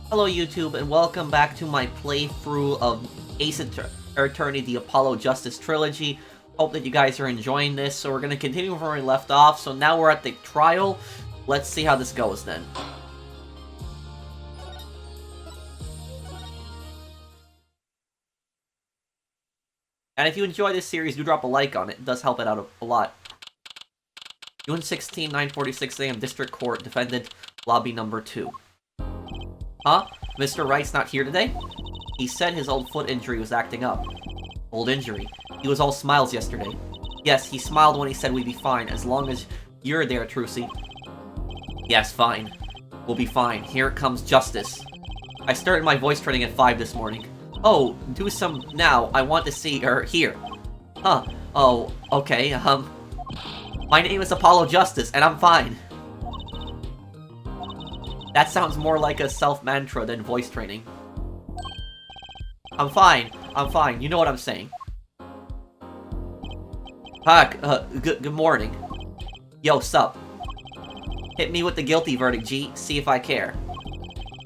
Hello YouTube, and welcome back to my playthrough of Ace Attorney, the Apollo Justice Trilogy. Hope that you guys are enjoying this. So we're going to continue from where we left off. So now we're at the trial. Let's see how this goes then. And if you enjoy this series, do drop a like on it. It does help it out a lot. June 16, 9:46 a.m. District Court, Defendant, Lobby number 2. Huh? Mr. Wright's not here today? He said his old foot injury was acting up. Old injury? He was all smiles yesterday. Yes, he smiled when he said we'd be fine, as long as you're there, Trucy. Yes, fine. We'll be fine. Here comes justice. I started my voice training at 5 this morning. Oh, do some now. I want to see her here. Huh. Oh, okay, my name is Apollo Justice, and I'm fine. That sounds more like a self-mantra than voice training. I'm fine. I'm fine. You know what I'm saying. Hi, good morning. Yo, sup? Hit me with the guilty verdict, G. See if I care.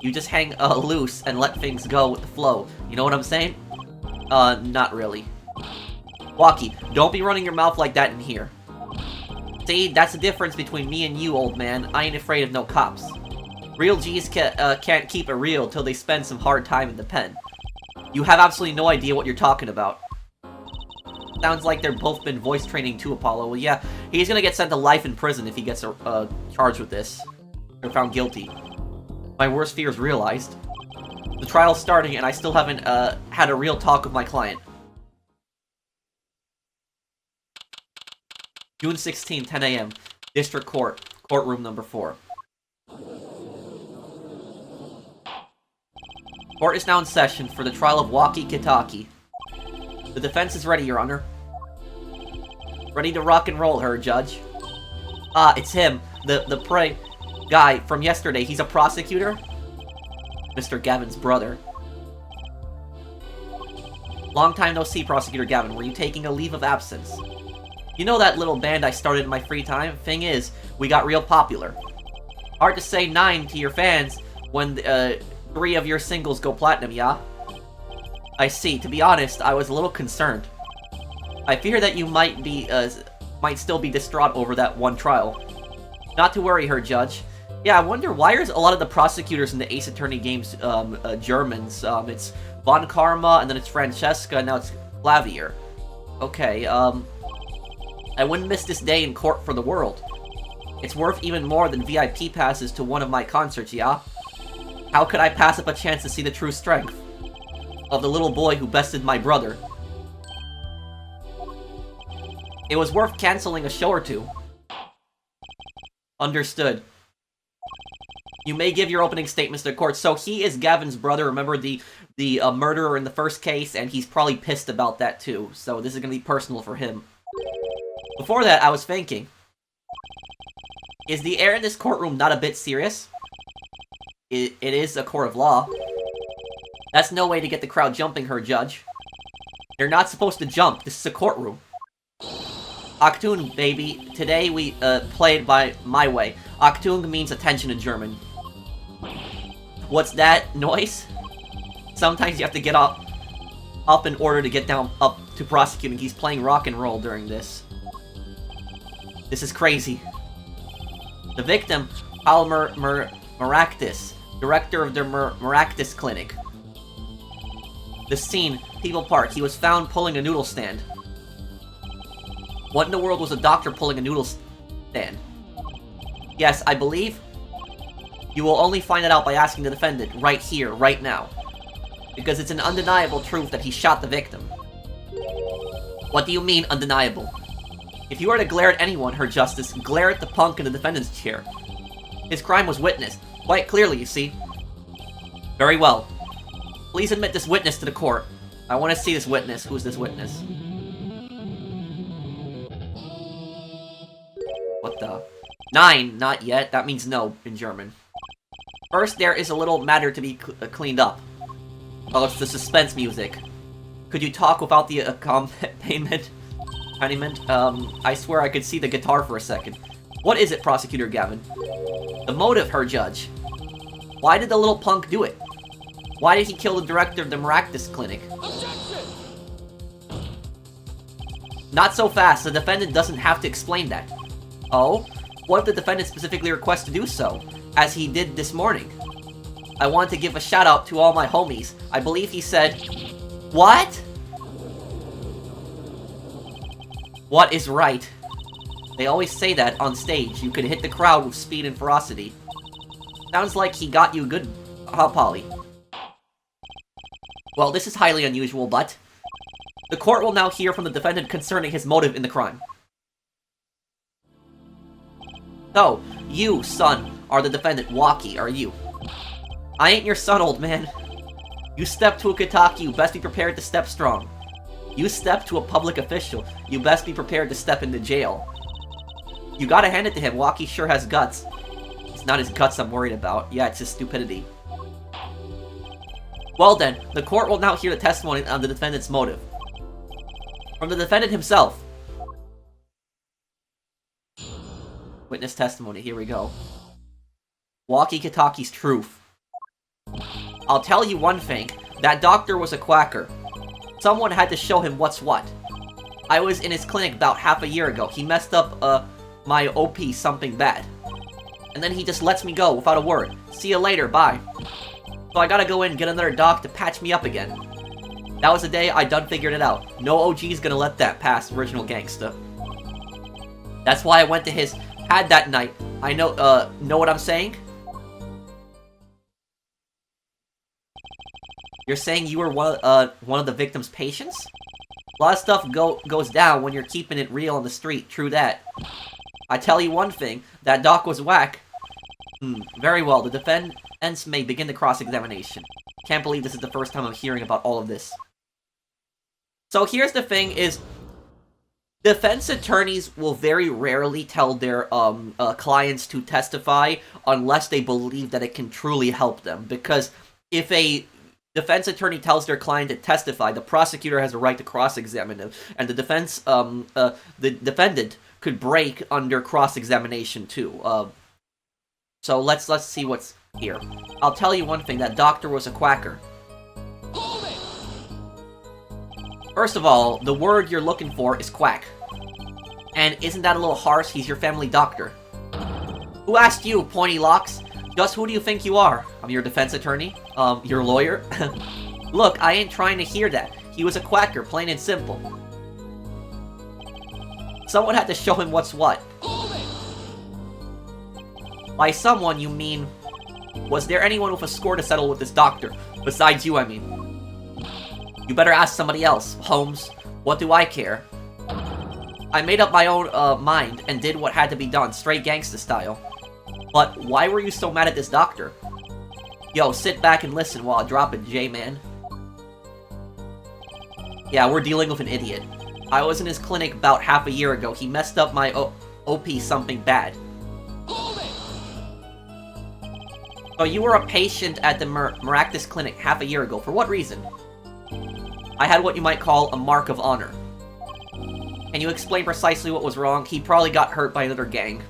You just hang loose and let things go with the flow. You know what I'm saying? Not really. Wocky, don't be running your mouth like that in here. See, that's the difference between me and you, old man. I ain't afraid of no cops. Real G's can't keep it real till they spend some hard time in the pen. You have absolutely no idea what you're talking about. Sounds like they've both been voice training too, Apollo. Well, yeah, he's gonna get sent to life in prison if he gets charged with this. Or found guilty. My worst fears realized. The trial's starting and I still haven't had a real talk with my client. June 16, 10 a.m. District Court, Courtroom number 4. Court is now in session for the trial of Wocky Kitati. The defense is ready, Your Honor. Ready to rock and roll, her judge. Ah, it's him, the prey guy from yesterday. He's a prosecutor? Mr. Gavin's brother. Long time no see, Prosecutor Gavin. Were you taking a leave of absence? You know that little band I started in my free time? Thing is, we got real popular. Hard to say 9 to your fans when 3 of your singles go platinum, yeah? I see. To be honest, I was a little concerned. I fear that you might still be distraught over that one trial. Not to worry, her judge. Yeah, I wonder why are a lot of the prosecutors in the Ace Attorney games Germans? It's Von Karma, and then it's Francesca, and now it's Clavier. Okay, I wouldn't miss this day in court for the world. It's worth even more than VIP passes to one of my concerts, yeah? How could I pass up a chance to see the true strength of the little boy who bested my brother? It was worth canceling a show or two. Understood. You may give your opening statements to the court. So he is Gavin's brother, remember the murderer in the first case, and he's probably pissed about that too. So this is gonna be personal for him. Before that, I was thinking, is the air in this courtroom not a bit serious? It is a court of law. That's no way to get the crowd jumping, her judge. They're not supposed to jump. This is a courtroom. Achtung, baby. Today we played by my way. Achtung means attention in German. What's that noise? Sometimes you have to get up in order to get down up to prosecuting. He's playing rock and roll during this. This is crazy. The victim, Palmer Maractus, director of the Maractus Clinic. The scene, People Park. He was found pulling a noodle stand. What in the world was a doctor pulling a noodle stand? Yes, I believe you will only find it out by asking the defendant right here, right now. Because it's an undeniable truth that he shot the victim. What do you mean, undeniable? If you are to glare at anyone, her justice, glare at the punk in the defendant's chair. His crime was witnessed, quite clearly, you see. Very well. Please admit this witness to the court. I want to see this witness. Who's this witness? What the? 9, not yet. That means no in German. First, there is a little matter to be cleaned up. Oh, it's the suspense music. Could you talk without the accompaniment? I swear I could see the guitar for a second. What is it, Prosecutor Gavin? The motive, her judge. Why did the little punk do it? Why did he kill the director of the Maractus Clinic? Not so fast, the defendant doesn't have to explain that. Oh? What if the defendant specifically requests to do so, as he did this morning? I want to give a shout out to all my homies. I believe he said... What? What is right? They always say that on stage. You can hit the crowd with speed and ferocity. Sounds like he got you good, huh, Polly? Well, this is highly unusual, but... The court will now hear from the defendant concerning his motive in the crime. So, you, son, are the defendant, Wocky, are you? I ain't your son, old man. You step to a Kitati, you best be prepared to step strong. You step to a public official, you best be prepared to step into jail. You gotta hand it to him, Wocky sure has guts. It's not his guts I'm worried about, yeah, it's his stupidity. Well then, the court will now hear the testimony on the defendant's motive. From the defendant himself. Witness testimony, here we go. Wocky Kitati's truth. I'll tell you one thing, that doctor was a quacker. Someone had to show him what's what. I was in his clinic about half a year ago. He messed up, my OP something bad. And then he just lets me go without a word. See you later, bye. So I gotta go in and get another doc to patch me up again. That was the day I done figured it out. No OG's gonna let that pass, original gangsta. That's why I went to his pad that night. I know what I'm saying? You're saying you were one of the victim's patients? A lot of stuff goes down when you're keeping it real on the street, true that. I tell you one thing, that doc was whack. Very well, the defendants may begin the cross-examination. Can't believe this is the first time I'm hearing about all of this. So here's the thing is, defense attorneys will very rarely tell their clients to testify unless they believe that it can truly help them. Because if a defense attorney tells their client to testify, the prosecutor has a right to cross-examine them, and the defendant could break under cross-examination too. So let's see what's here. I'll tell you one thing, that doctor was a quacker. First of all, the word you're looking for is quack. And isn't that a little harsh? He's your family doctor. Who asked you, pointy locks? Just who do you think you are? I'm your defense attorney? Your lawyer? Look, I ain't trying to hear that. He was a quacker, plain and simple. Someone had to show him what's what. By someone, you mean... Was there anyone with a score to settle with this doctor? Besides you, I mean. You better ask somebody else, Holmes. What do I care? I made up my own mind and did what had to be done, straight gangsta style. But why were you so mad at this doctor? Yo, sit back and listen while I drop it, J-man. Yeah, we're dealing with an idiot. I was in his clinic about half a year ago. He messed up my OP something bad. So you were a patient at the Maractus Clinic half a year ago. For what reason? I had what you might call a mark of honor. Can you explain precisely what was wrong? He probably got hurt by another gang.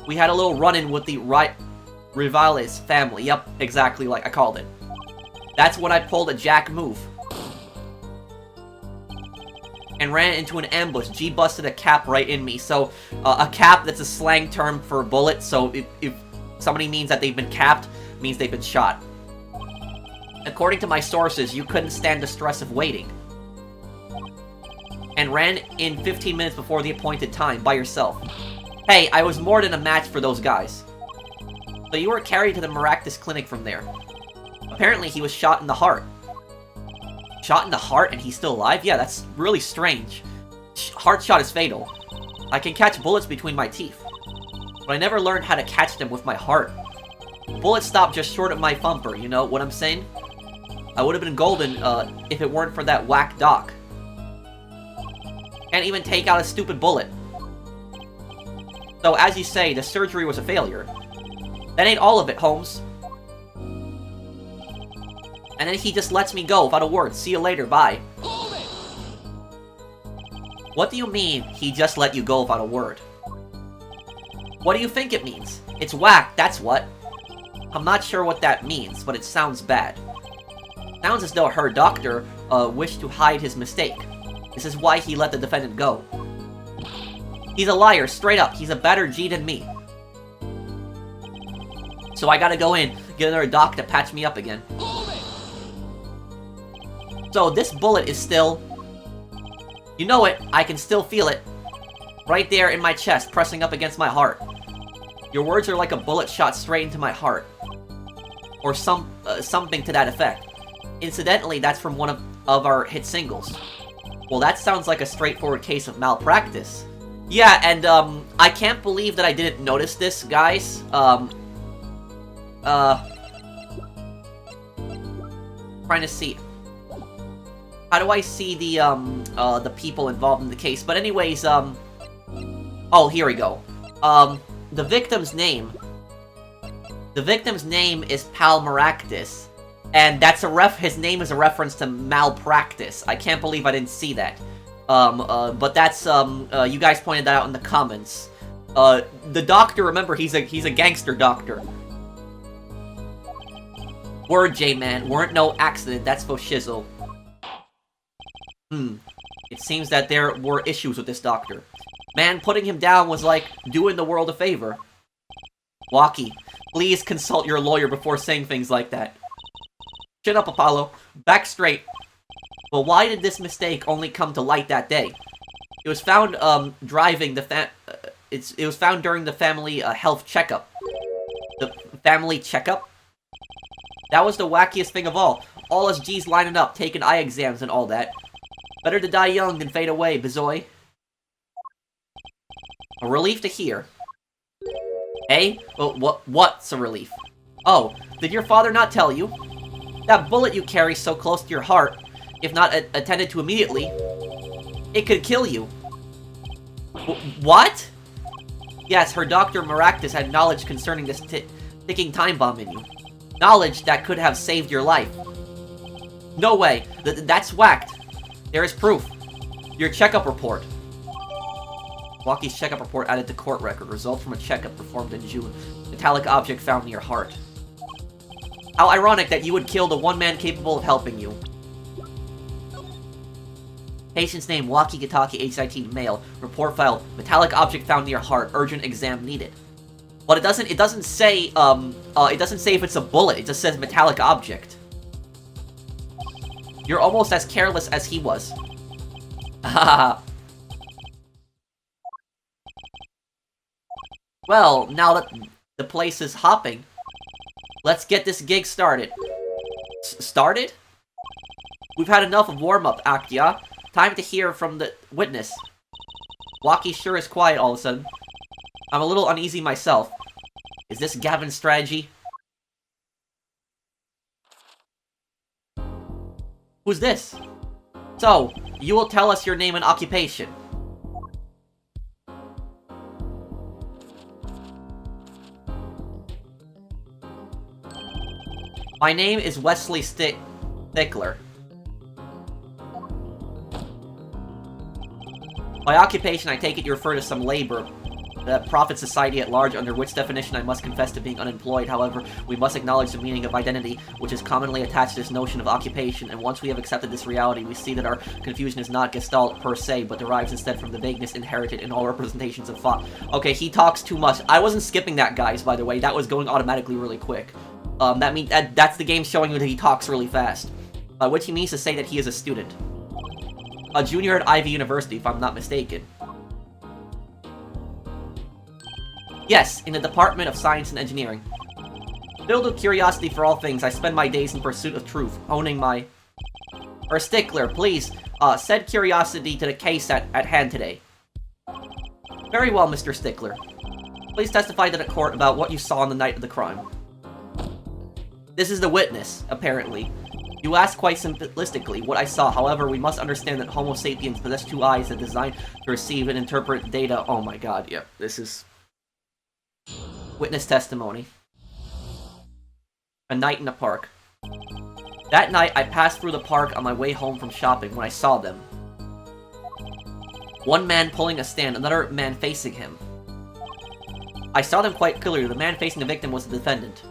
We had a little run-in with the Rivales family. Yep, exactly like I called it. That's when I pulled a jack move. And ran into an ambush. G busted a cap right in me. So, a cap, that's a slang term for a bullet. So, if somebody means that they've been capped, it means they've been shot. According to my sources, you couldn't stand the stress of waiting. And ran in 15 minutes before the appointed time, by yourself. Hey, I was more than a match for those guys. So you were carried to the Maractus Clinic from there. Apparently he was shot in the heart. Shot in the heart and he's still alive? Yeah, that's really strange. Heart shot is fatal. I can catch bullets between my teeth. But I never learned how to catch them with my heart. Bullets stopped just short of my thumper, you know what I'm saying? I would have been golden if it weren't for that whack doc. Can't even take out a stupid bullet. So, as you say, the surgery was a failure. That ain't all of it, Holmes. And then he just lets me go without a word. See you later, bye. What do you mean, he just let you go without a word? What do you think it means? It's whack, that's what. I'm not sure what that means, but it sounds bad. Sounds as though her doctor wished to hide his mistake. This is why he let the defendant go. He's a liar, straight up. He's a better G than me. So I gotta go in, get another doc to patch me up again. So this bullet is still... You know it, I can still feel it. Right there in my chest, pressing up against my heart. Your words are like a bullet shot straight into my heart. Or something to that effect. Incidentally, that's from one of our hit singles. Well, that sounds like a straightforward case of malpractice. Yeah, and, I can't believe that I didn't notice this, guys. Trying to see... How do I see the people involved in the case? But anyways, oh, here we go. The victim's name... The victim's name is Pal Maractus. And that's his name is a reference to malpractice. I can't believe I didn't see that. But that's, you guys pointed that out in the comments. The doctor, remember, he's a gangster doctor. Word, J-Man, weren't no accident, that's for shizzle. It seems that there were issues with this doctor. Man, putting him down was like doing the world a favor. Wocky, please consult your lawyer before saying things like that. Chin up, Apollo. Back straight. Well, why did this mistake only come to light that day? It was found, driving the it was found during the family, health checkup. The family checkup? That was the wackiest thing of all. All us G's lining up, taking eye exams and all that. Better to die young than fade away, Bizoy. A relief to hear. Eh? Well, what's a relief? Oh, did your father not tell you? That bullet you carry so close to your heart, if not attended to immediately, it could kill you. What? Yes, her Dr. Maractus had knowledge concerning this ticking time bomb in you. Knowledge that could have saved your life. No way. That's whacked. There is proof. Your checkup report. Wocky's checkup report added to court record. Results from a checkup performed in June. Metallic object found in your heart. How ironic that you would kill the one man capable of helping you. Patient's name, Wocky Kitati, age 19, male. Report filed. Metallic object found in your heart. Urgent exam needed. But it doesn't say, if it's a bullet. It just says metallic object. You're almost as careless as he was. Well, now that the place is hopping, let's get this gig started. Started? We've had enough of warm-up, Akya. Time to hear from the witness. Wocky sure is quiet all of a sudden. I'm a little uneasy myself. Is this Gavin's strategy? Who's this? So, you will tell us your name and occupation. My name is Wesley Stickler. By occupation, I take it you refer to some labor that profits society at large, under which definition I must confess to being unemployed. However, we must acknowledge the meaning of identity, which is commonly attached to this notion of occupation, and once we have accepted this reality, we see that our confusion is not gestalt per se, but derives instead from the vagueness inherited in all representations of thought. Okay, he talks too much. I wasn't skipping that, guys, by the way. That was going automatically really quick. That means that's the game showing you that he talks really fast. Which he means to say that he is a student. A junior at Ivy University, if I'm not mistaken. Yes, in the Department of Science and Engineering. Filled with curiosity for all things, I spend my days in pursuit of truth, honing my... Stickler, please, send curiosity to the case at hand today. Very well, Mr. Stickler. Please testify to the court about what you saw on the night of the crime. This is the witness, apparently. You asked quite simplistically what I saw, however, we must understand that Homo sapiens possess two eyes that are designed to receive and interpret data. Oh my god, yeah, this is... Witness testimony. A night in the park. That night, I passed through the park on my way home from shopping when I saw them. One man pulling a stand, another man facing him. I saw them quite clearly. The man facing the victim was the defendant.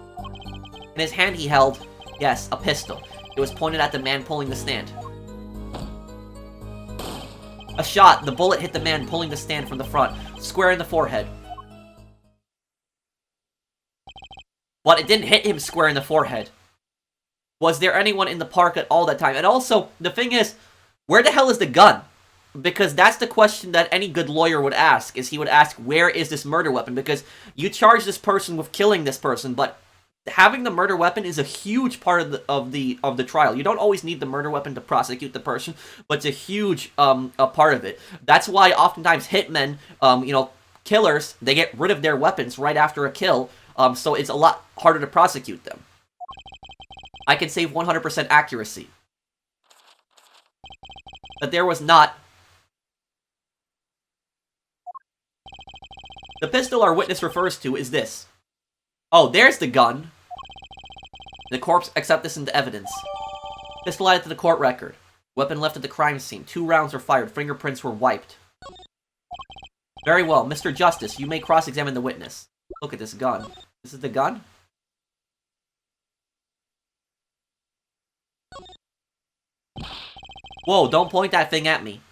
In his hand he held, yes, a pistol. It was pointed at the man pulling the stand. A shot. The bullet hit the man pulling the stand from the front, square in the forehead. But it didn't hit him square in the forehead. Was there anyone in the park at all that time? And also, the thing is, where the hell is the gun? Because that's the question that any good lawyer would ask, is he would ask, where is this murder weapon? Because you charge this person with killing this person, but having the murder weapon is a huge part of the trial. You don't always need the murder weapon to prosecute the person, but it's a huge a part of it. That's why oftentimes hitmen, you know, killers, they get rid of their weapons right after a kill, so it's a lot harder to prosecute them. I can save 100% accuracy. But there was not. The pistol our witness refers to is this. Oh, there's the gun. The corpse accept this into evidence. Pistol added to the court record. Weapon left at the crime scene. 2 rounds were fired. Fingerprints were wiped. Very well. Mr. Justice, you may cross-examine the witness. Look at this gun. This is the gun? Whoa, don't point that thing at me.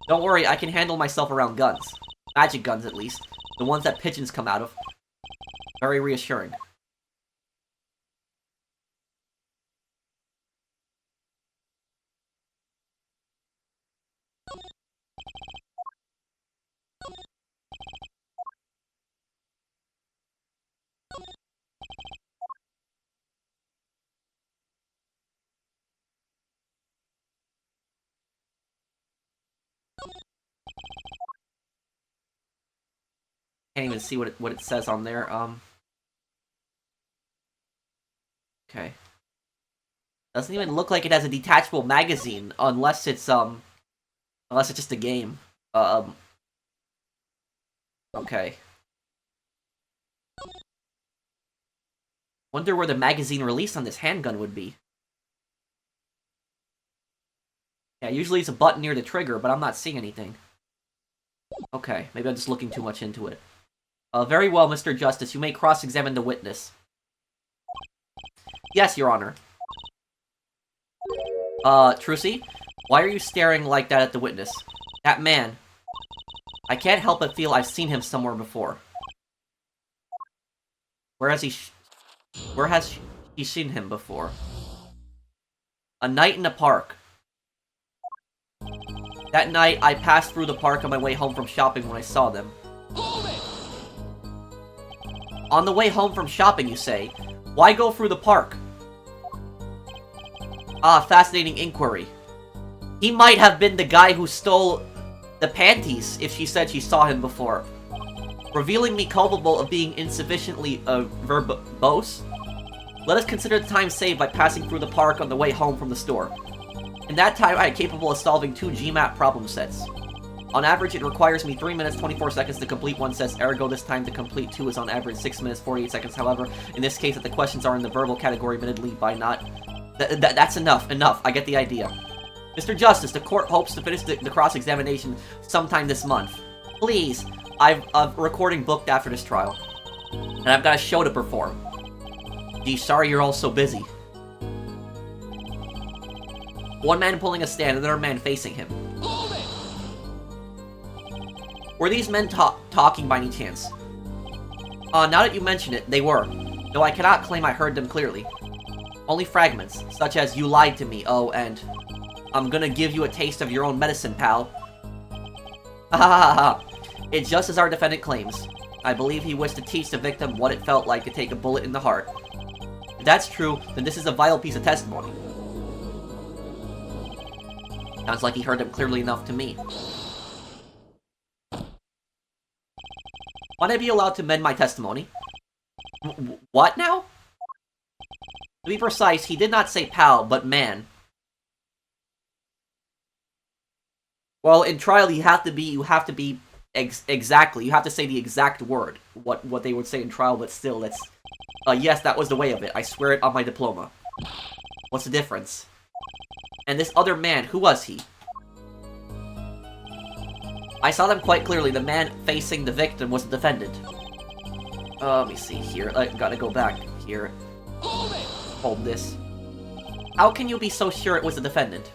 Don't worry, I can handle myself around guns. Magic guns, at least. The ones that pigeons come out of. Very reassuring. Can't even see what it says on there. Okay. Doesn't even look like it has a detachable magazine, unless it's just a game. Okay. Wonder where the magazine release on this handgun would be. Yeah, usually it's a button near the trigger, but I'm not seeing anything. Okay, maybe I'm just looking too much into it. Very well, Mr. Justice. You may cross-examine the witness. Yes, Your Honor. Trucy? Why are you staring like that at the witness? That man. I can't help but feel I've seen him somewhere before. Where has he seen him before? A night in the park. That night, I passed through the park on my way home from shopping when I saw them. On the way home from shopping, you say? Why go through the park? Ah, fascinating inquiry. He might have been the guy who stole the panties if she said she saw him before. Revealing me culpable of being insufficiently verbose? Let us consider the time saved by passing through the park on the way home from the store. In that time, I am capable of solving 2 GMAT problem sets. On average, it requires me 3 minutes 24 seconds to complete one set, ergo this time to complete 2 is on average 6 minutes 48 seconds. However, in this case, if the questions are in the verbal category, admittedly by not... That's enough, I get the idea. Mr. Justice, the court hopes to finish the cross-examination sometime this month. Please, I've a recording booked after this trial. And I've got a show to perform. Gee, sorry you're all so busy. One man pulling a stand, another man facing him. Were these men talking by any chance? Now that you mention it, they were. Though I cannot claim I heard them clearly. Only fragments, such as, you lied to me, oh, and... I'm gonna give you a taste of your own medicine, pal. Ha ha ha ha. It's just as our defendant claims. I believe he wished to teach the victim what it felt like to take a bullet in the heart. If that's true, then this is a vital piece of testimony. Sounds like he heard them clearly enough to me. Might I be allowed to amend my testimony? What now? To be precise, he did not say pal, but man. Well, in trial, you have to be exactly, you have to say the exact word, what they would say in trial, but still, that's, yes, that was the way of it, I swear it on my diploma. What's the difference? And this other man, who was he? I saw them quite clearly. The man facing the victim was the defendant. Let me see here. I gotta go back here. Hold this. How can you be so sure it was the defendant?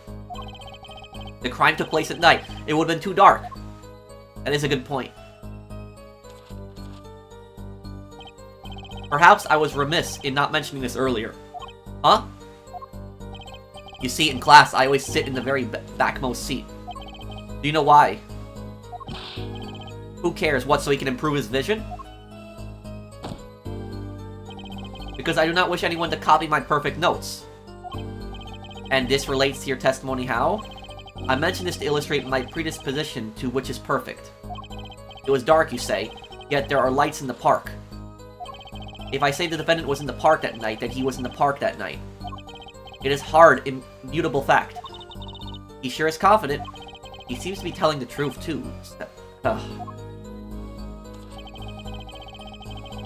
The crime took place at night. It would have been too dark. That is a good point. Perhaps I was remiss in not mentioning this earlier. Huh? You see, in class, I always sit in the very backmost seat. Do you know why? Who cares? What, so he can improve his vision? Because I do not wish anyone to copy my perfect notes. And this relates to your testimony how? I mention this to illustrate my predisposition to which is perfect. It was dark, you say, yet there are lights in the park. If I say the defendant was in the park that night, then he was in the park that night. It is hard, immutable fact. He sure is confident. He seems to be telling the truth, too.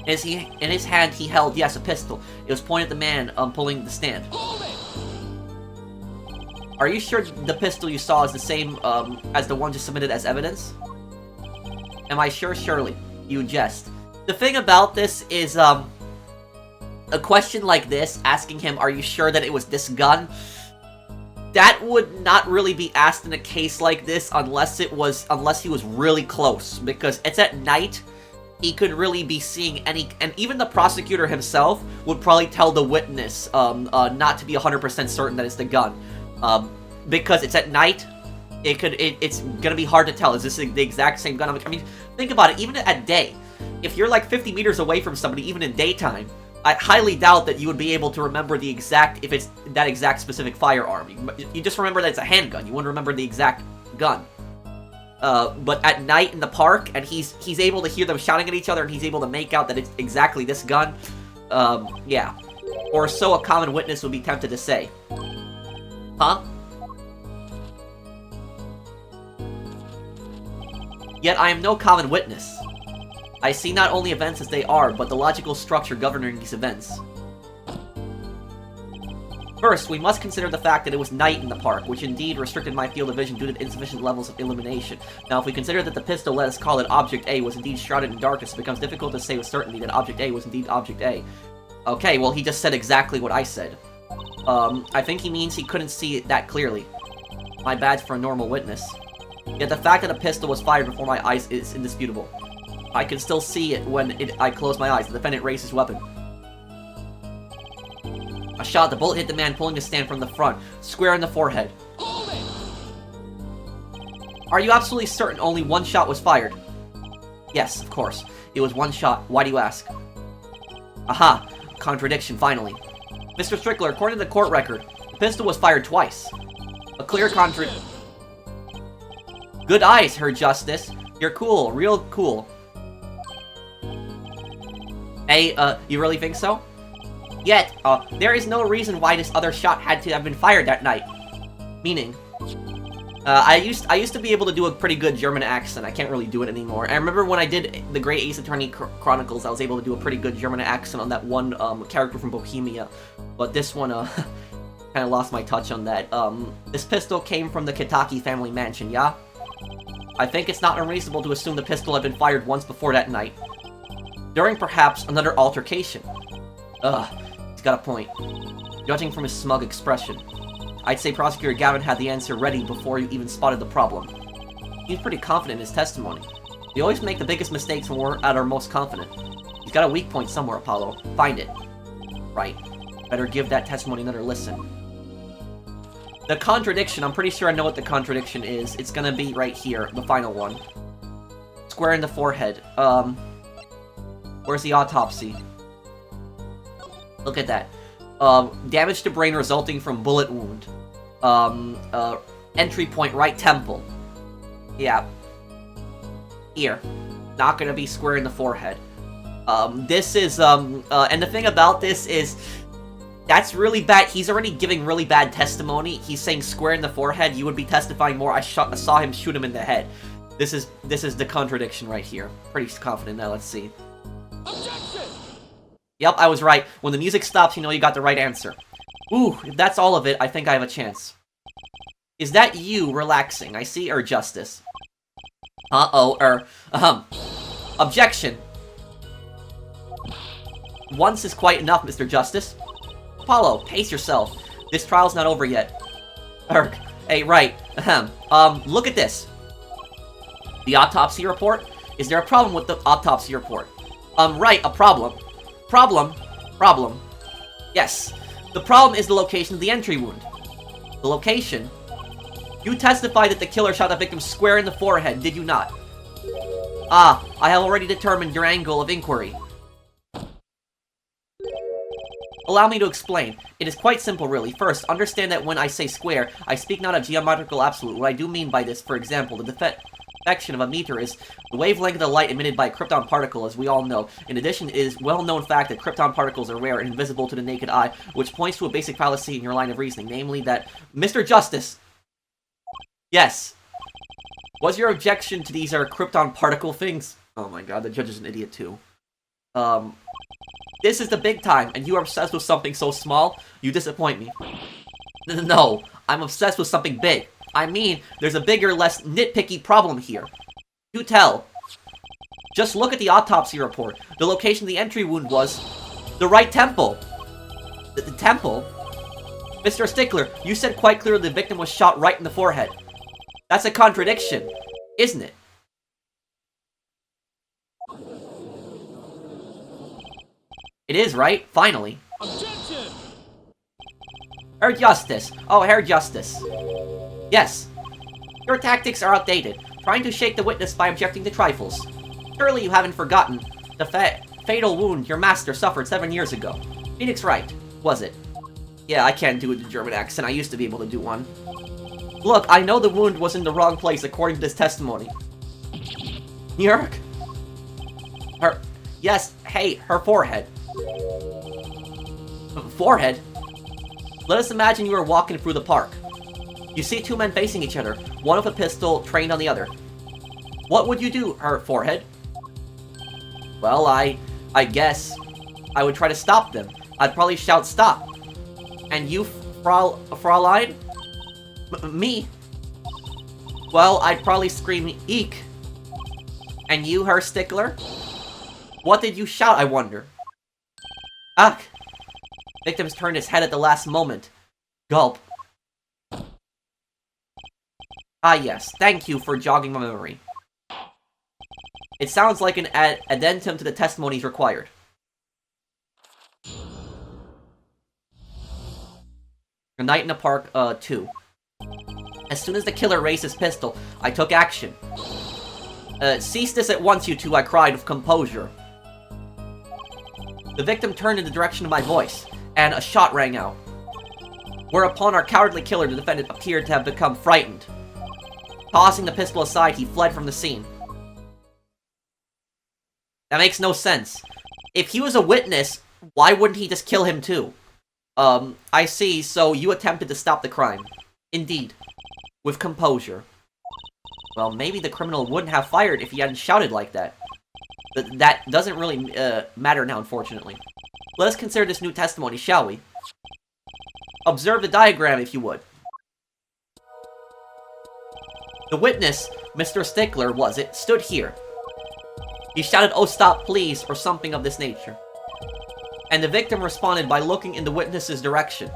In his hand, he held, yes, a pistol. It was pointed at the man pulling the stand. Are you sure the pistol you saw is the same as the one just submitted as evidence? Am I sure? Surely. You jest. The thing about this is, a question like this, asking him, are you sure that it was this gun? That would not really be asked in a case like this unless he was really close. Because it's at night, he could really be seeing any, and even the prosecutor himself would probably tell the witness, not to be 100% certain that it's the gun. Because it's at night, it's gonna be hard to tell. Is this the exact same gun? I mean, think about it, even at day. If you're like 50 meters away from somebody, even in daytime, I highly doubt that you would be able to remember the exact, if it's that exact specific firearm. You just remember that it's a handgun. You wouldn't remember the exact gun. But at night in the park, and he's able to hear them shouting at each other, and he's able to make out that it's exactly this gun. Yeah. Or so a common witness would be tempted to say. Huh? Yet I am no common witness. I see not only events as they are, but the logical structure governing these events. First, we must consider the fact that it was night in the park, which indeed restricted my field of vision due to insufficient levels of illumination. Now, if we consider that the pistol, let us call it Object A, was indeed shrouded in darkness, it becomes difficult to say with certainty that Object A was indeed Object A. Okay, well, he just said exactly what I said. I think he means he couldn't see it that clearly. My bad for a normal witness. Yet the fact that a pistol was fired before my eyes is indisputable. I can still see it when I close my eyes. The defendant raised his weapon. A shot. The bullet hit the man pulling the stand from the front, square in the forehead. Are you absolutely certain only one shot was fired? Yes, of course. It was one shot. Why do you ask? Aha! Contradiction, finally. Mr. Strickler, according to the court record, the pistol was fired twice. A clear contradiction. Good eyes, Her Justice. You're cool, real cool. Hey, you really think so? Yet, there is no reason why this other shot had to have been fired that night. Meaning, I used to be able to do a pretty good German accent. I can't really do it anymore. I remember when I did the Great Ace Attorney Chronicles, I was able to do a pretty good German accent on that one character from Bohemia. But this one, kind of lost my touch on that. This pistol came from the Kitati family mansion, yeah? I think it's not unreasonable to assume the pistol had been fired once before that night. During, perhaps, another altercation. He's got a point. Judging from his smug expression, I'd say Prosecutor Gavin had the answer ready before you even spotted the problem. He's pretty confident in his testimony. We always make the biggest mistakes when we're at our most confident. He's got a weak point somewhere, Apollo. Find it. Right. Better give that testimony another listen. The contradiction, I'm pretty sure I know what the contradiction is. It's gonna be right here, the final one. Square in the forehead. Where's the autopsy? Look at that. Damage to brain resulting from bullet wound. Entry point right temple. Yeah. Here. Not gonna be square in the forehead. This is, and the thing about this is, that's really bad. He's already giving really bad testimony. He's saying square in the forehead. You would be testifying more. I saw him shoot him in the head. This is the contradiction right here. Pretty confident now. Let's see. Objection! Yep, I was right. When the music stops, you know you got the right answer. Ooh, if that's all of it, I think I have a chance. Is that you relaxing? I see, or Justice? Objection. Once is quite enough, Mr. Justice. Apollo, pace yourself. This trial's not over yet. Erk. Hey, right. Ahem. Look at this. The autopsy report? Is there a problem with the autopsy report? Right, a problem. Problem. Yes. The problem is the location of the entry wound. The location? You testified that the killer shot the victim square in the forehead, did you not? Ah, I have already determined your angle of inquiry. Allow me to explain. It is quite simple, really. First, understand that when I say square, I speak not of geometrical absolute. What I do mean by this, for example, the deflection of a meter is the wavelength of the light emitted by a krypton particle, as we all know. In addition, it is well-known fact that krypton particles are rare and invisible to the naked eye, which points to a basic fallacy in your line of reasoning, namely that... Mr. Justice! Yes. Was your objection to these krypton particle things? Oh my god, the judge is an idiot too. This is the big time, and you are obsessed with something so small, you disappoint me. No, I'm obsessed with something big. I mean, there's a bigger, less nitpicky problem here. Do tell. Just look at the autopsy report. The location of the entry wound was... the right temple. The temple? Mr. Stickler, you said quite clearly the victim was shot right in the forehead. That's a contradiction, isn't it? It is, right? Finally. Objection! Herr Justice. Oh, Herr Justice. Yes. Your tactics are outdated, trying to shake the witness by objecting to trifles. Surely you haven't forgotten the fatal wound your master suffered 7 years ago. Phoenix Wright, was it? Yeah, I can't do a German accent. I used to be able to do one. Look, I know the wound was in the wrong place according to this testimony. Yerk? Her... Yes, hey, her forehead. Forehead? Let us imagine you are walking through the park. You see two men facing each other, one with a pistol trained on the other. What would you do, her forehead? Well, I guess I would try to stop them. I'd probably shout stop. And you, Fraulein? Me? Well, I'd probably scream eek. And you, Herr Stickler? What did you shout, I wonder? Ugh. Victims turned his head at the last moment. Gulp. Ah yes, thank you for jogging my memory. It sounds like an addendum to the testimonies required. A Night in the Park, 2. As soon as the killer raised his pistol, I took action. Cease this at once, you two, I cried with composure. The victim turned in the direction of my voice, and a shot rang out. Whereupon our cowardly killer, the defendant, appeared to have become frightened. Tossing the pistol aside, he fled from the scene. That makes no sense. If he was a witness, why wouldn't he just kill him too? I see, so you attempted to stop the crime. Indeed. With composure. Well, maybe the criminal wouldn't have fired if he hadn't shouted like that. But that doesn't really matter now, unfortunately. Let us consider this new testimony, shall we? Observe the diagram, if you would. The witness, Mr. Stickler, was it, stood here. He shouted, "Oh, stop, please," or something of this nature. And the victim responded by looking in the witness's direction.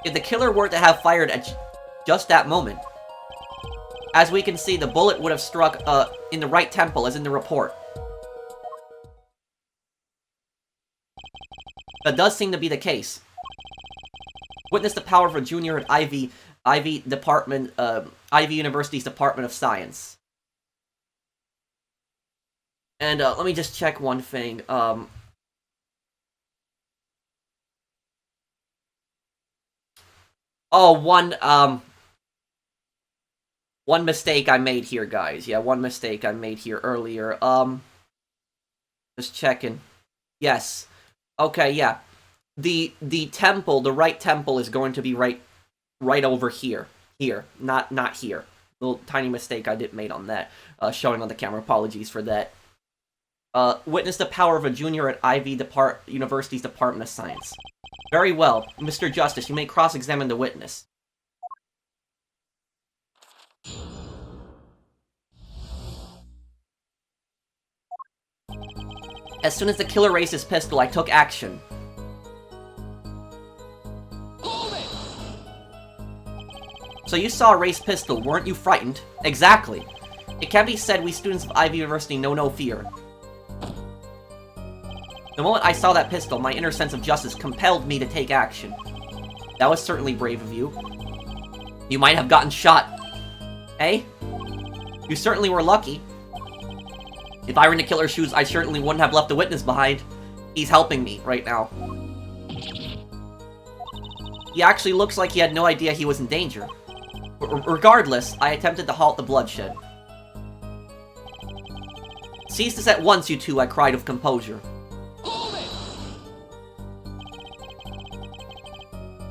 If the killer were to have fired at just that moment, as we can see, the bullet would have struck in the right temple, as in the report. That does seem to be the case. Witness the power of a junior at Ivy University's Department of Science. And let me just check one thing. One mistake I made here, guys. Yeah, one mistake I made here earlier. Just checking. Yes. Okay, yeah. The temple, the right temple is going to be right over here. Here, not here. Little tiny mistake I made on that. Showing on the camera. Apologies for that. Witness the power of a junior at Ivy University's Department of Science. Very well. Mr. Justice, you may cross-examine the witness. As soon as the killer raised his pistol, I took action. So you saw a raised pistol, weren't you frightened? Exactly. It can be said we students of Ivy University know no fear. The moment I saw that pistol, my inner sense of justice compelled me to take action. That was certainly brave of you. You might have gotten shot. Eh? You certainly were lucky. If I were in the killer's shoes, I certainly wouldn't have left a witness behind. He's helping me right now. He actually looks like he had no idea he was in danger. Regardless, I attempted to halt the bloodshed. Cease this at once, you two, I cried with composure.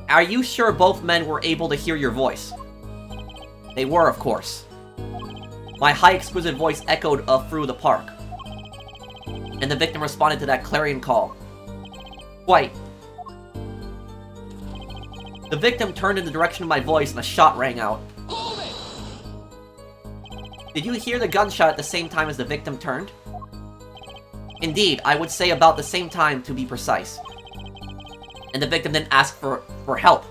Are you sure both men were able to hear your voice? They were, of course. My high, exquisite voice echoed through the park. And the victim responded to that clarion call. Quite. The victim turned in the direction of my voice and a shot rang out. Did you hear the gunshot at the same time as the victim turned? Indeed, I would say about the same time to be precise. And the victim then asked for help.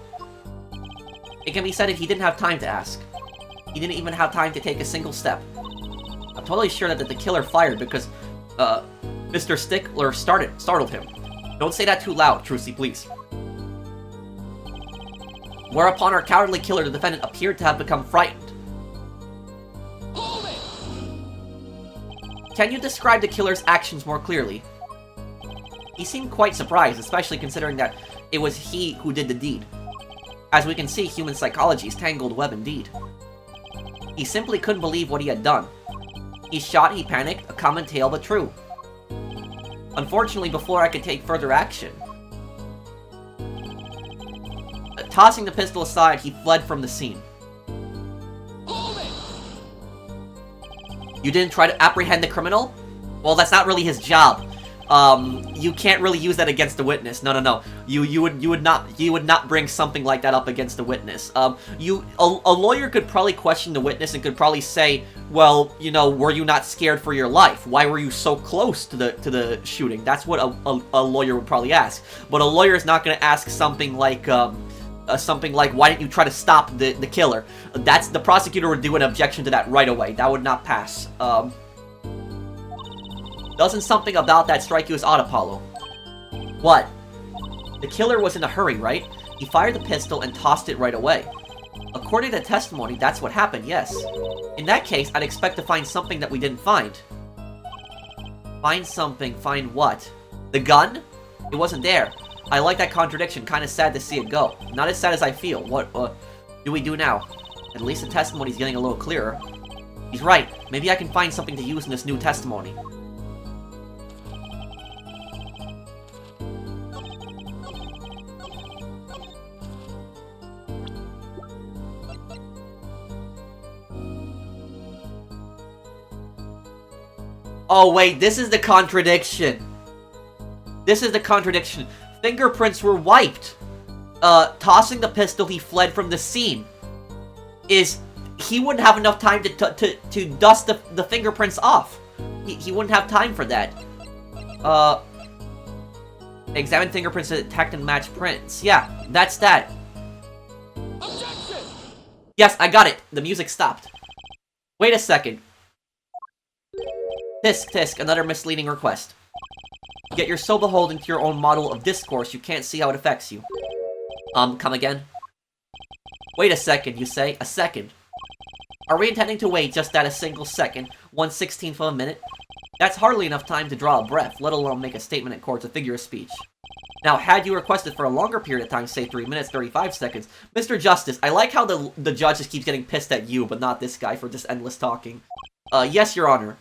It can be said that he didn't have time to ask. He didn't even have time to take a single step. I'm totally sure that the killer fired because, Mr. Stickler startled him. Don't say that too loud, Trucy, please. Whereupon our cowardly killer, the defendant, appeared to have become frightened. Can you describe the killer's actions more clearly? He seemed quite surprised, especially considering that it was he who did the deed. As we can see, human psychology is tangled web indeed. He simply couldn't believe what he had done. He shot, he panicked, a common tale but true. Unfortunately, before I could take further action, tossing the pistol aside, he fled from the scene. You didn't try to apprehend the criminal? Well, that's not really his job. You can't really use that against a witness. No. You would not bring something like that up against a witness. A lawyer could probably question the witness and could probably say, well, you know, were you not scared for your life? Why were you so close to the shooting? That's what a lawyer would probably ask. But a lawyer is not going to ask something like why didn't you try to stop the killer? That's the prosecutor would do an objection to that right away. That would not pass. Doesn't something about that strike you as odd, Apollo? What? The killer was in a hurry, right? He fired the pistol and tossed it right away. According to the testimony, that's what happened, yes. In that case, I'd expect to find something that we didn't find. Find something? Find what? The gun? It wasn't there. I like that contradiction. Kinda sad to see it go. Not as sad as I feel. What do we do now? At least the testimony's getting a little clearer. He's right. Maybe I can find something to use in this new testimony. Oh wait, this is the contradiction. This is the contradiction. Fingerprints were wiped. Tossing the pistol, he fled from the scene. He wouldn't have enough time to dust the fingerprints off. He wouldn't have time for that. Examine fingerprints to detect and match prints. Yeah, that's that. Objection! Yes, I got it. The music stopped. Wait a second. Tisk, tisk, another misleading request. Yet you're so beholden to your own model of discourse, you can't see how it affects you. Come again? Wait a second, you say? A second. Are we intending to wait just that a single second? 1/16th of a minute? That's hardly enough time to draw a breath, let alone make a statement in court, a figure of speech. Now, had you requested for a longer period of time, say 3 minutes, 35 seconds, Mr. Justice, I like how the judge just keeps getting pissed at you, but not this guy for just endless talking. Yes, Your Honor.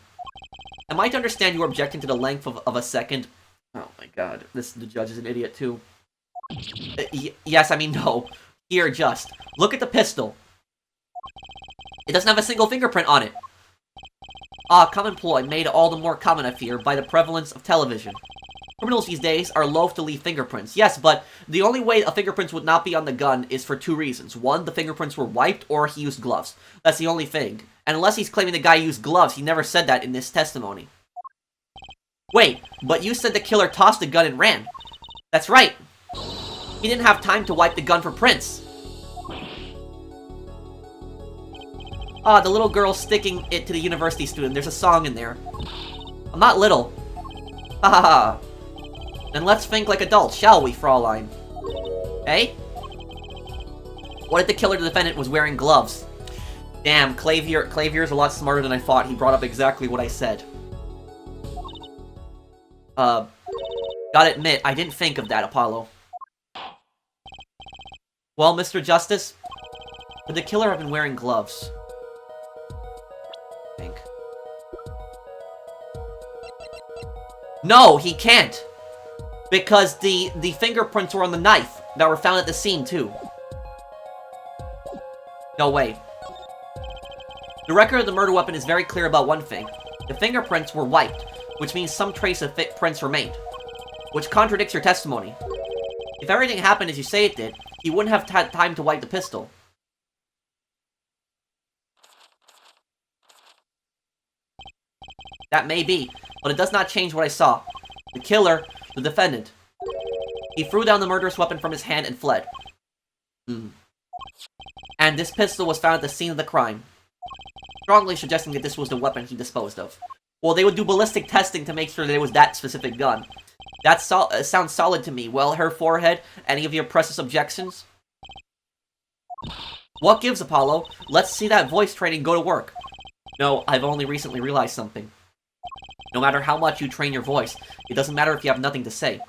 Am I to understand you are objecting to the length of a second? Oh my god, the judge is an idiot too. Yes, I mean no. Here, just. Look at the pistol. It doesn't have a single fingerprint on it. Common ploy, made all the more common, I fear, by the prevalence of television. Criminals these days are loath to leave fingerprints. Yes, but the only way a fingerprint would not be on the gun is for 2 reasons. 1, the fingerprints were wiped, or he used gloves. That's the only thing. And unless he's claiming the guy used gloves, he never said that in this testimony. Wait, but you said the killer tossed the gun and ran. That's right. He didn't have time to wipe the gun for prints. Ah, the little girl sticking it to the university student. There's a song in there. I'm not little. Ha ha ha. Then let's think like adults, shall we, Fraulein? Eh? What if the killer defendant was wearing gloves? Damn, Clavier's a lot smarter than I thought. He brought up exactly what I said. Gotta admit, I didn't think of that, Apollo. Well, Mr. Justice, could the killer have been wearing gloves? I think. No, he can't! Because the fingerprints were on the knife that were found at the scene, too. No way. The record of the murder weapon is very clear about one thing. The fingerprints were wiped, which means some trace of prints remained. Which contradicts your testimony. If everything happened as you say it did, he wouldn't have had time to wipe the pistol. That may be, but it does not change what I saw. The killer, the defendant. He threw down the murderous weapon from his hand and fled. And this pistol was found at the scene of the crime. Strongly suggesting that this was the weapon he disposed of. Well, they would do ballistic testing to make sure that it was that specific gun. That sounds solid to me. Well, her forehead, any of your precious objections? What gives, Apollo? Let's see that voice training go to work. No, I've only recently realized something. No matter how much you train your voice, it doesn't matter if you have nothing to say.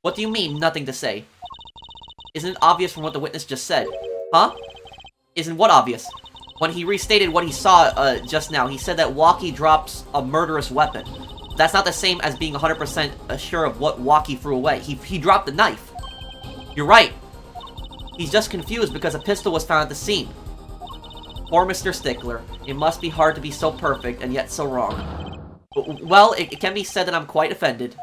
What do you mean, nothing to say? Isn't it obvious from what the witness just said? Huh? Isn't what obvious? When he restated what he saw just now, he said that Wocky drops a murderous weapon. That's not the same as being 100% sure of what Wocky threw away. He dropped the knife. You're right. He's just confused because a pistol was found at the scene. Poor Mr. Stickler. It must be hard to be so perfect and yet so wrong. Well, it can be said that I'm quite offended.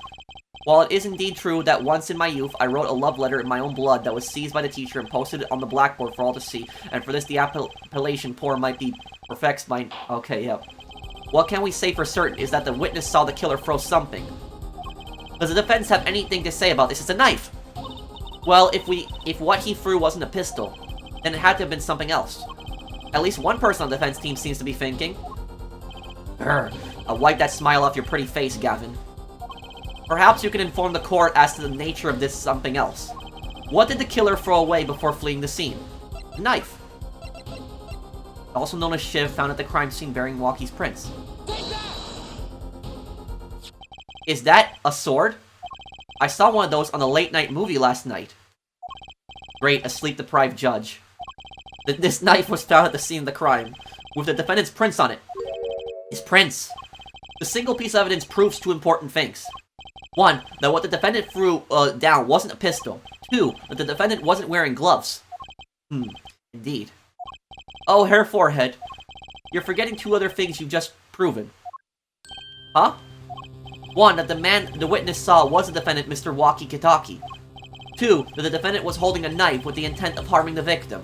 While it is indeed true that once in my youth, I wrote a love letter in my own blood that was seized by the teacher and posted it on the blackboard for all to see, and for this the appellation poor might be perfects my... Okay, yeah. What can we say for certain is that the witness saw the killer throw something. Does the defense have anything to say about this? It's a knife! Well, if what he threw wasn't a pistol, then it had to have been something else. At least one person on the defense team seems to be thinking. Grr, I'll wipe that smile off your pretty face, Gavin. Perhaps you can inform the court as to the nature of this something else. What did the killer throw away before fleeing the scene? A knife. Also known as Shiv, found at the crime scene bearing Wocky's prints. Is that a sword? I saw one of those on a late-night movie last night. Great, a sleep-deprived judge. This knife was found at the scene of the crime, with the defendant's prints on it. His prints. The single piece of evidence proves two important things. 1, that what the defendant threw down wasn't a pistol. 2, that the defendant wasn't wearing gloves. Indeed. Oh, hair forehead. You're forgetting 2 other things you've just proven. Huh? 1, that the man the witness saw was the defendant, Mr. Wocky Kitati. 2, that the defendant was holding a knife with the intent of harming the victim.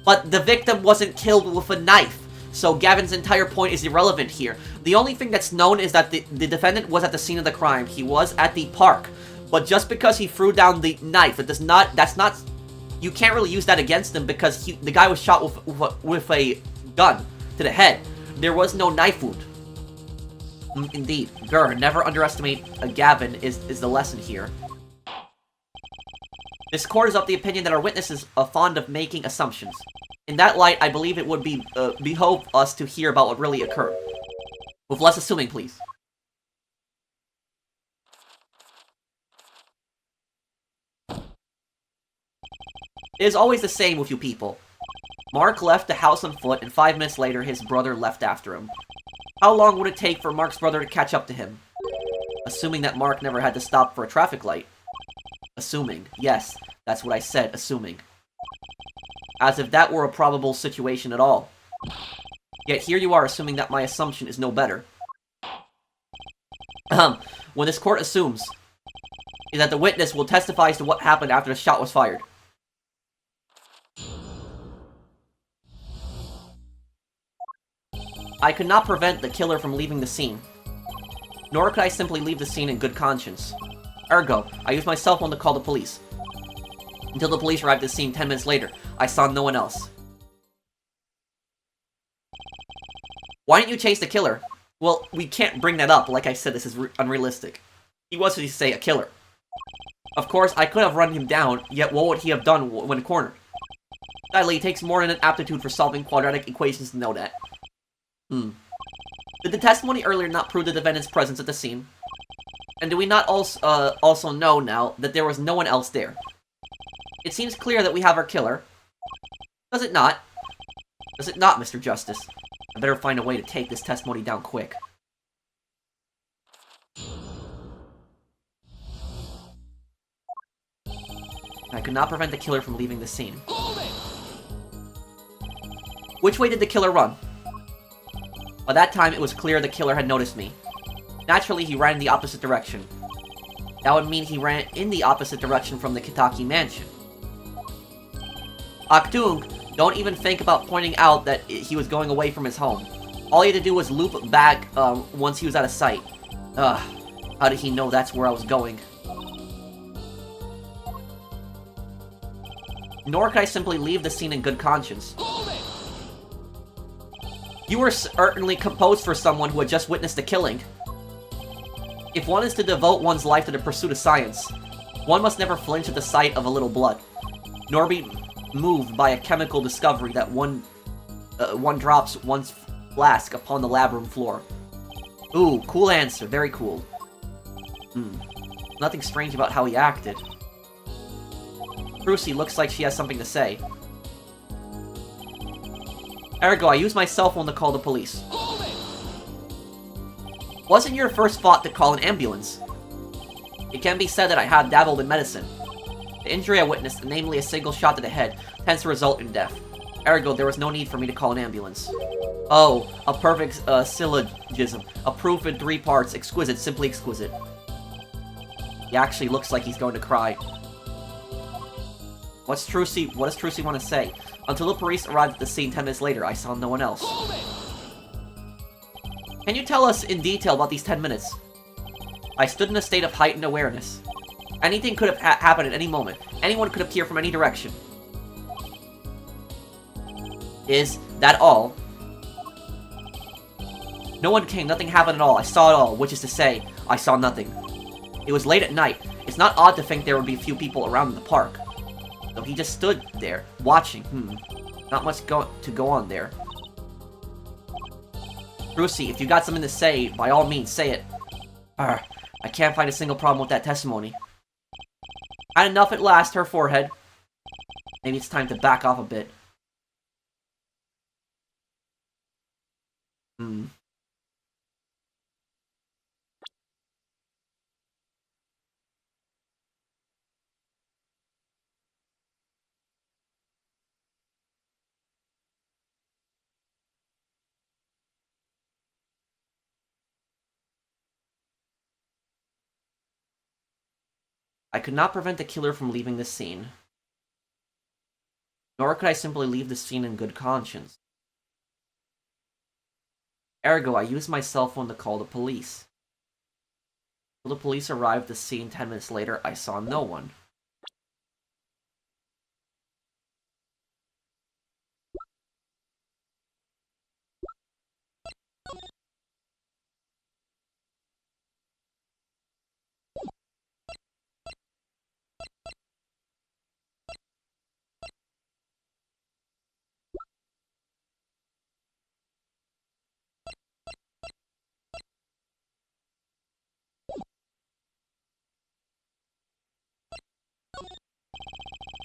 But the victim wasn't killed with a knife, so Gavin's entire point is irrelevant here. The only thing that's known is that the defendant was at the scene of the crime. He was at the park. But just because he threw down the knife, that's not... You can't really use that against him because the guy was shot with a gun to the head. There was no knife wound. Indeed. Grr, never underestimate a Gavin is the lesson here. This court is of the opinion that our witnesses are fond of making assumptions. In that light, I believe it would behove us to hear about what really occurred. With less assuming, please. It is always the same with you people. Mark left the house on foot, and 5 minutes later, his brother left after him. How long would it take for Mark's brother to catch up to him? Assuming that Mark never had to stop for a traffic light. Assuming. Yes, that's what I said, assuming. As if that were a probable situation at all. Yet here you are assuming that my assumption is no better. When this court assumes is that the witness will testify as to what happened after the shot was fired. I could not prevent the killer from leaving the scene. Nor could I simply leave the scene in good conscience. Ergo, I used my cell phone to call the police. Until the police arrived at the scene 10 minutes later, I saw no one else. Why didn't you chase the killer? Well, we can't bring that up. Like I said, this is unrealistic. He was, as you say, a killer. Of course, I could have run him down, yet what would he have done when cornered? Sadly, it takes more than an aptitude for solving quadratic equations to know that. Did the testimony earlier not prove the defendant's presence at the scene? And do we not also know now that there was no one else there? It seems clear that we have our killer. Does it not? Does it not, Mr. Justice? I better find a way to take this testimony down quick. I could not prevent the killer from leaving the scene. Which way did the killer run? By that time, it was clear the killer had noticed me. Naturally, he ran in the opposite direction. That would mean he ran in the opposite direction from the Kitati mansion. Aktung, don't even think about pointing out that he was going away from his home. All he had to do was loop back once he was out of sight. How did he know that's where I was going? Nor could I simply leave the scene in good conscience. You were certainly composed for someone who had just witnessed the killing. If one is to devote one's life to the pursuit of science, one must never flinch at the sight of a little blood, nor be moved by a chemical discovery that one drops one's flask upon the lab room floor. Ooh, cool answer, very cool. Nothing strange about how he acted. Brucey looks like she has something to say. Ergo, I used my cell phone to call the police. Wasn't your first thought to call an ambulance? It can be said that I have dabbled in medicine. The injury I witnessed, namely a single shot to the head, tends to result in death. Ergo, there was no need for me to call an ambulance. Oh, a perfect syllogism. A proof in 3 parts. Exquisite, simply exquisite. He actually looks like he's going to cry. What does Trucy want to say? Until the police arrived at the scene 10 minutes later, I saw no one else. Can you tell us in detail about these 10 minutes? I stood in a state of heightened awareness. Anything could have happened at any moment. Anyone could appear from any direction. Is that all? No one came, nothing happened at all. I saw it all, which is to say, I saw nothing. It was late at night. It's not odd to think there would be a few people around in the park. So he just stood there, watching. Not much to go on there. Brucey, if you got something to say, by all means, say it. I can't find a single problem with that testimony. Had enough at last, her forehead. Maybe it's time to back off a bit. I could not prevent the killer from leaving the scene. Nor could I simply leave the scene in good conscience. Ergo, I used my cell phone to call the police. When the police arrived at the scene 10 minutes later, I saw no one.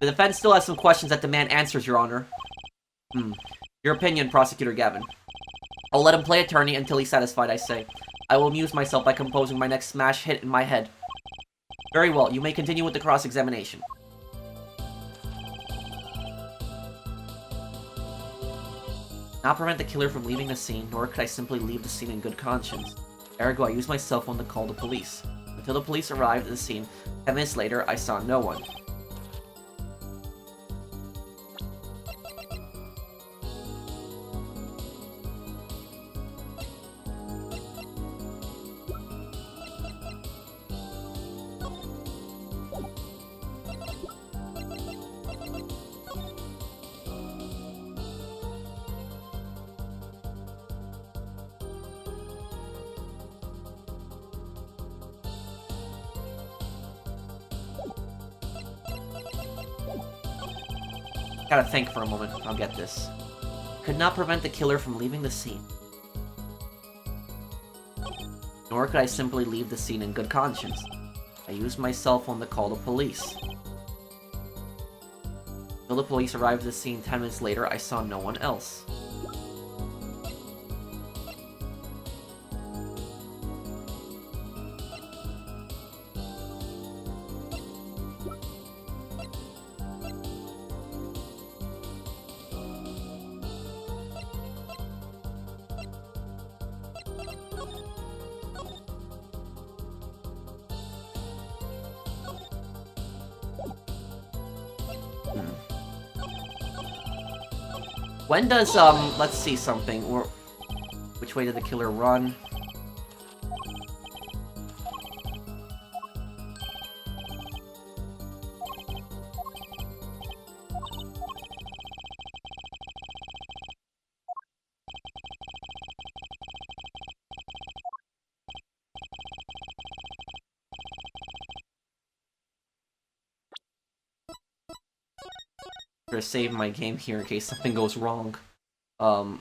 The defense still has some questions that demand answers, Your Honor. Your opinion, Prosecutor Gavin. I'll let him play attorney until he's satisfied, I say. I will amuse myself by composing my next smash hit in my head. Very well, you may continue with the cross-examination. Not prevent the killer from leaving the scene, nor could I simply leave the scene in good conscience. Ergo, I used my cell phone to call the police. Until the police arrived at the scene, 10 minutes later, I saw no one. Gotta think for a moment. I'll get this. Could not prevent the killer from leaving the scene. Nor could I simply leave the scene in good conscience. I used my cell phone to call the police. Until the police arrived at the scene 10 minutes later, I saw no one else. When does, let's see something. Or which way did the killer run? To save my game here in case something goes wrong. Let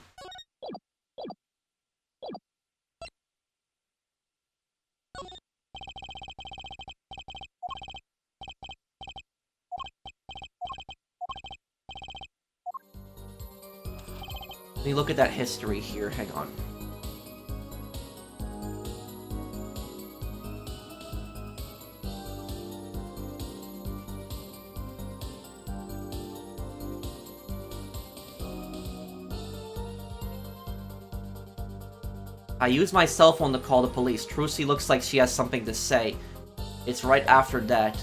me look at that history here. Hang on. I use my cell phone to call the police. Trucy looks like she has something to say. It's right after that,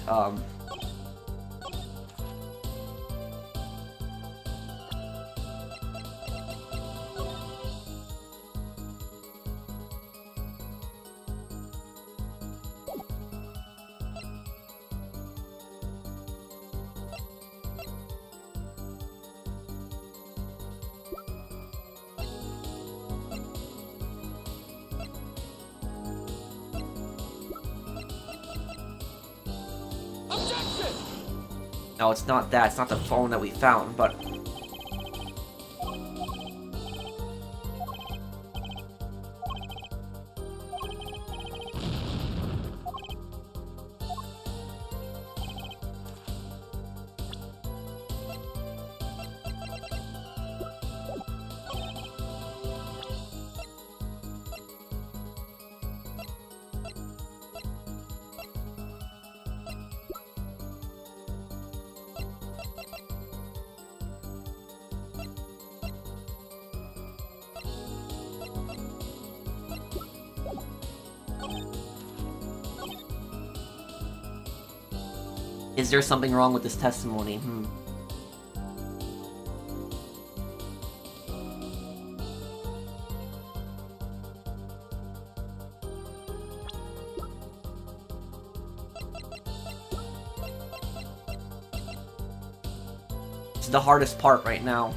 no, it's not that. It's not the phone that we found, but... Is there something wrong with this testimony? It's the hardest part right now.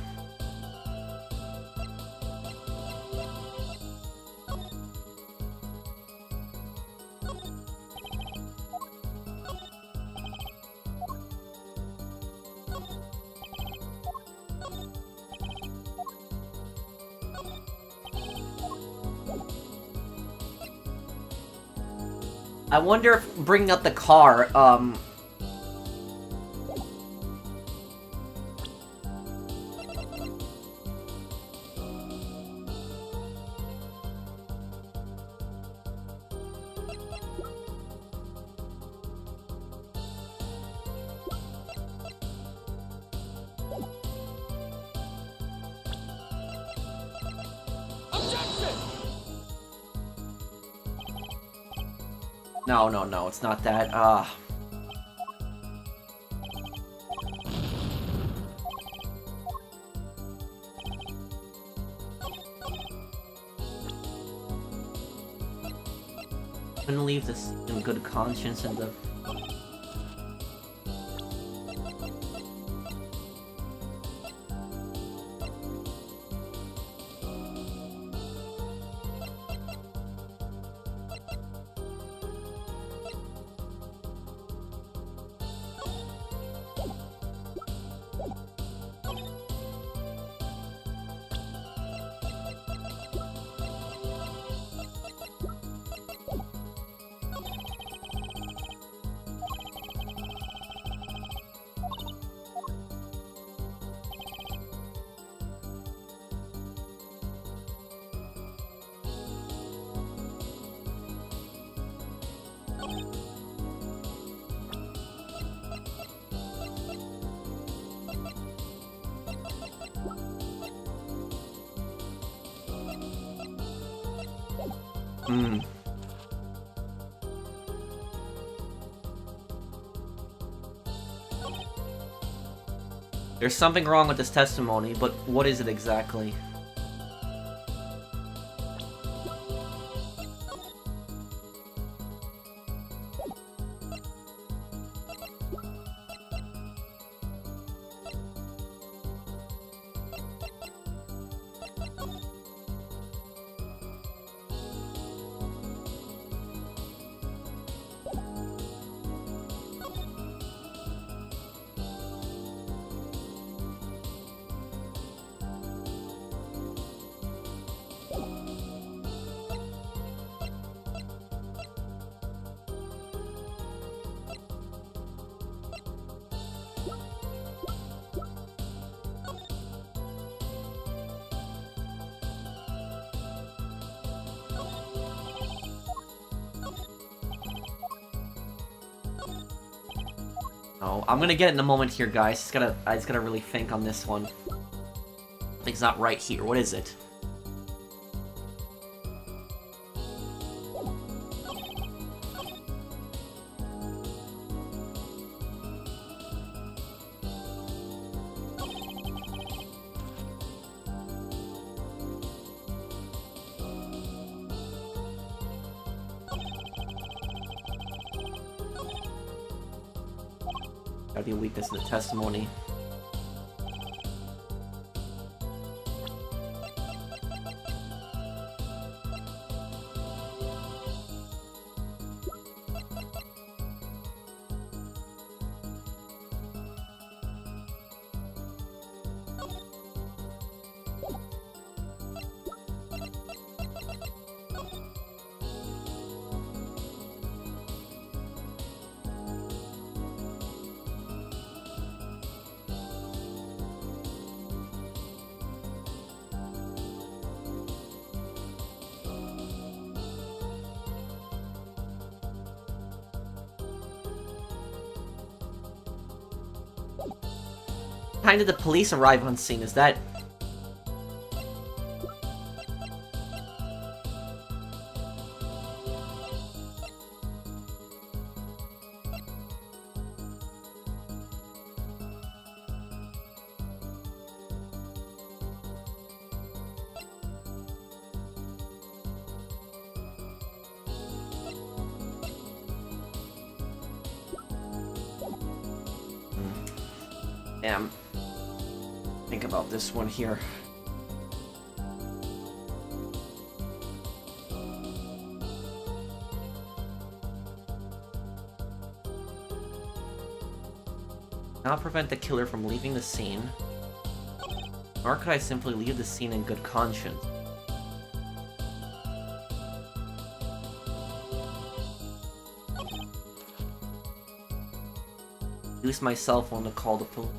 I wonder if bringing up the car, No, it's not that. Couldn't leave this in good conscience and the... Hmm. There's something wrong with this testimony, but what is it exactly? Oh, I'm gonna get it in a moment here, guys. I just gotta really think on this one. Something's not right here. What is it? Gotta be a weakness in the testimony. What time did the police arrive on scene? Is that... Damn. Think about this one here. Not prevent the killer from leaving the scene. Nor could I simply leave the scene in good conscience. Use my cell phone to call the police.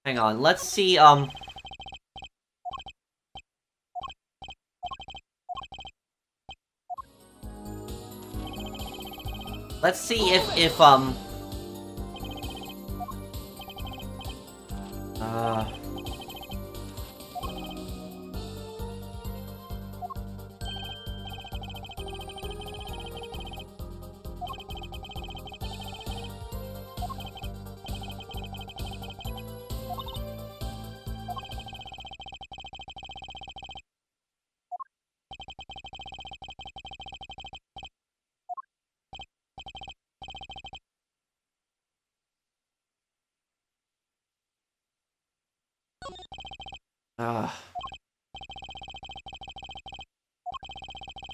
Hang on, let's see, let's see if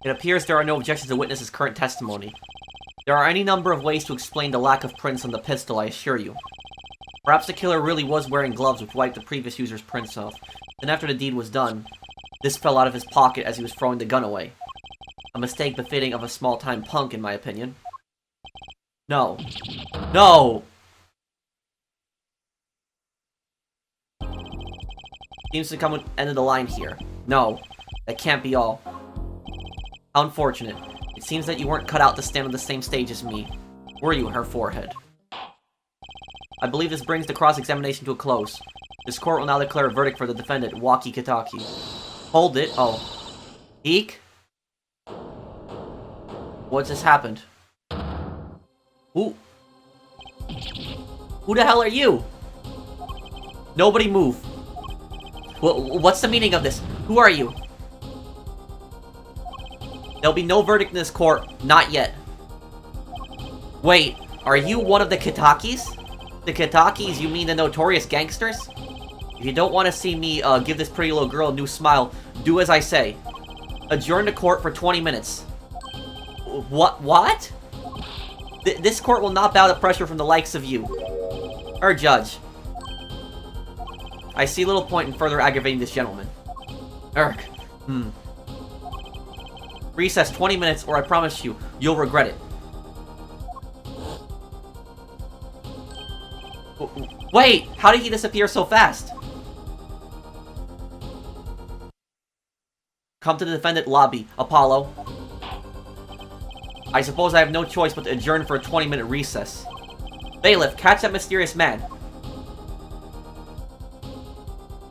It appears there are no objections to witness's current testimony. There are any number of ways to explain the lack of prints on the pistol, I assure you. Perhaps the killer really was wearing gloves which wiped the previous user's prints off. Then after the deed was done, this fell out of his pocket as he was throwing the gun away. A mistake befitting of a small-time punk, in my opinion. No. No! Seems to come to the end of the line here. No. That can't be all. How unfortunate. It seems that you weren't cut out to stand on the same stage as me. Were you, her forehead? I believe this brings the cross-examination to a close. This court will now declare a verdict for the defendant, Wocky Kitati. Hold it. Oh. Eek? What just happened? Who the hell are you? Nobody move. What's the meaning of this? Who are you? There'll be no verdict in this court. Not yet. Wait, are you one of the Kitakis? The Kitakis, you mean the notorious gangsters? If you don't want to see me give this pretty little girl a new smile, do as I say. Adjourn the court for 20 minutes. What? This court will not bow to pressure from the likes of you. Or judge. I see little point in further aggravating this gentleman. Urgh. Recess 20 minutes or I promise you, you'll regret it. Wait! How did he disappear so fast? Come to the defendant lobby, Apollo. I suppose I have no choice but to adjourn for a 20-minute recess. Bailiff, catch that mysterious man.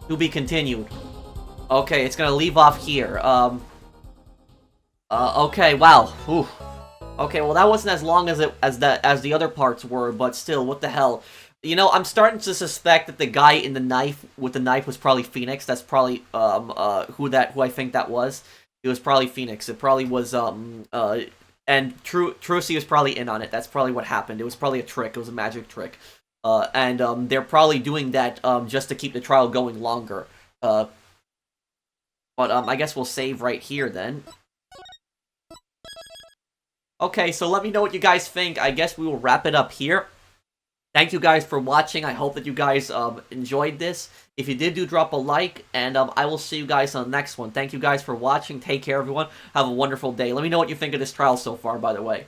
To be continued. Okay, it's gonna leave off here. Okay, wow. Ooh. Okay, well that wasn't as long as the other parts were, but still, what the hell? You know, I'm starting to suspect that the guy in the knife with the knife was probably Phoenix. That's probably who I think that was. It was probably Phoenix. It probably was and Trucy was probably in on it. That's probably what happened. It was probably a trick. It was a magic trick. And they're probably doing that just to keep the trial going longer. But I guess we'll save right here then. Okay, so let me know what you guys think. I guess we will wrap it up here. Thank you guys for watching. I hope that you guys enjoyed this. If you did, do drop a like, and I will see you guys on the next one. Thank you guys for watching. Take care, everyone. Have a wonderful day. Let me know what you think of this trial so far, by the way.